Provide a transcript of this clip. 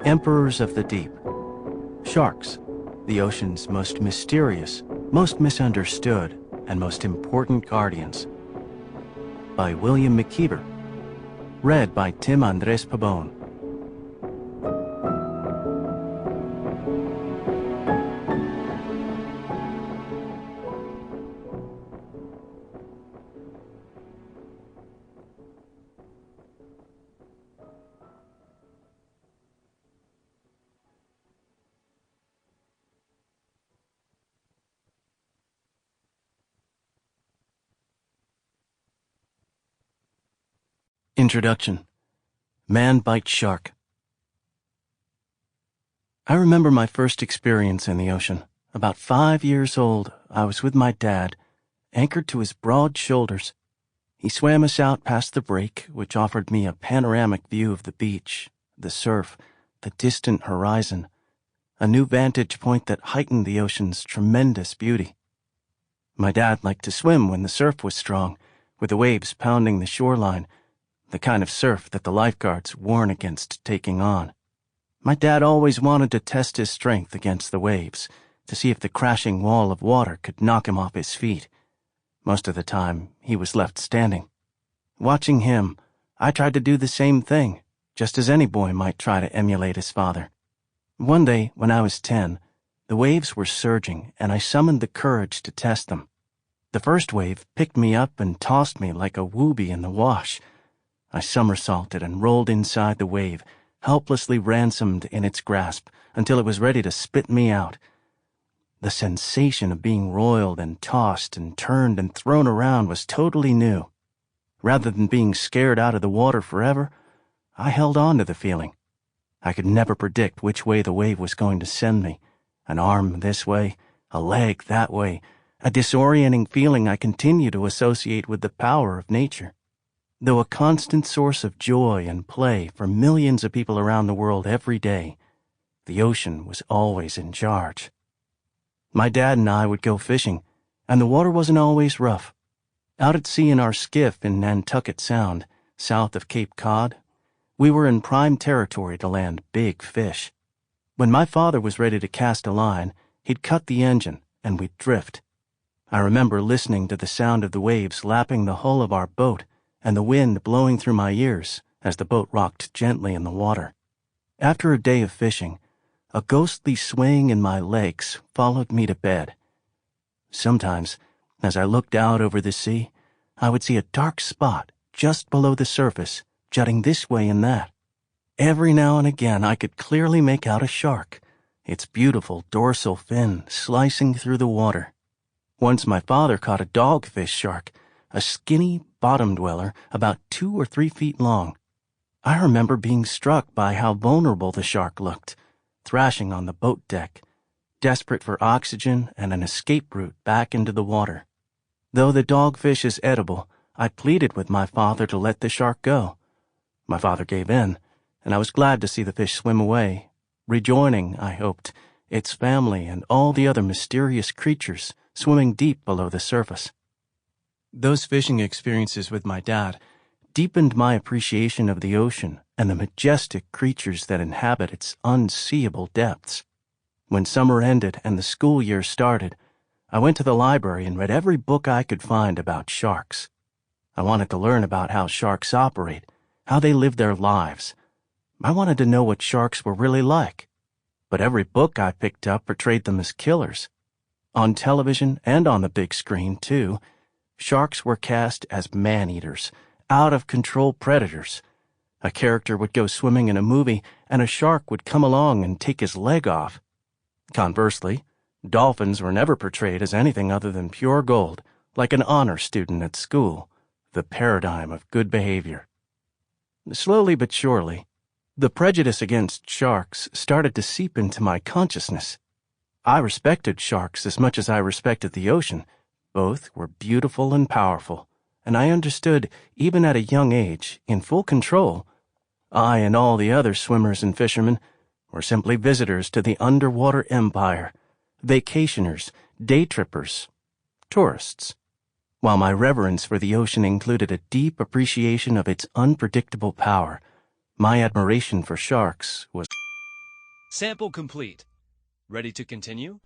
Emperors of the Deep. Sharks, the ocean's most mysterious, most misunderstood, and most important guardians. By William Mckeever. Read by Tim Andres Pabon. Introduction. Man bites shark. I remember my first experience in the ocean. About 5 years old, I was with my dad, anchored to his broad shoulders. He swam us out past the break, which offered me a panoramic view of the beach, the surf, the distant horizon, a new vantage point that heightened the ocean's tremendous beauty. My dad liked to swim when the surf was strong, with the waves pounding the shoreline, the kind of surf that the lifeguards warn against taking on. My dad always wanted to test his strength against the waves, to see if the crashing wall of water could knock him off his feet. Most of the time, he was left standing. Watching him, I tried to do the same thing, just as any boy might try to emulate his father. One day, when I was 10, the waves were surging, and I summoned the courage to test them. The first wave picked me up and tossed me like a whoopee in the wash. I somersaulted and rolled inside the wave, helplessly ransomed in its grasp until it was ready to spit me out. The sensation of being roiled and tossed and turned and thrown around was totally new. Rather than being scared out of the water forever, I held on to the feeling. I could never predict which way the wave was going to send me. An arm this way, a leg that way, a disorienting feeling I continue to associate with the power of nature. Though a constant source of joy and play for millions of people around the world every day, the ocean was always in charge. My dad and I would go fishing, and the water wasn't always rough. Out at sea in our skiff in Nantucket Sound, south of Cape Cod, we were in prime territory to land big fish. When my father was ready to cast a line, he'd cut the engine, and we'd drift. I remember listening to the sound of the waves lapping the hull of our boat, and the wind blowing through my ears as the boat rocked gently in the water. After a day of fishing, a ghostly swaying in my legs followed me to bed. Sometimes, as I looked out over the sea, I would see a dark spot just below the surface, jutting this way and that. Every now and again I could clearly make out a shark, its beautiful dorsal fin slicing through the water. Once my father caught a dogfish shark, a skinny bottom dweller about 2 or 3 feet long. I remember being struck by how vulnerable the shark looked, thrashing on the boat deck, desperate for oxygen and an escape route back into the water. Though the dogfish is edible, I pleaded with my father to let the shark go. My father gave in, and I was glad to see the fish swim away, rejoining, I hoped, its family and all the other mysterious creatures swimming deep below the surface. Those fishing experiences with my dad deepened my appreciation of the ocean and the majestic creatures that inhabit its unseeable depths. When summer ended and the school year started, I went to the library and read every book I could find about sharks. I wanted to learn about how sharks operate, how they live their lives. I wanted to know what sharks were really like. But every book I picked up portrayed them as killers. On television and on the big screen, too, sharks were cast as man-eaters, out-of-control predators. A character would go swimming in a movie, and a shark would come along and take his leg off. Conversely, dolphins were never portrayed as anything other than pure gold, like an honor student at school, the paradigm of good behavior. Slowly but surely, the prejudice against sharks started to seep into my consciousness. I respected sharks as much as I respected the ocean. Both were beautiful and powerful, and I understood, even at a young age, in full control, I and all the other swimmers and fishermen were simply visitors to the underwater empire, vacationers, day trippers, tourists. While my reverence for the ocean included a deep appreciation of its unpredictable power, my admiration for sharks was Sample complete. Ready to continue?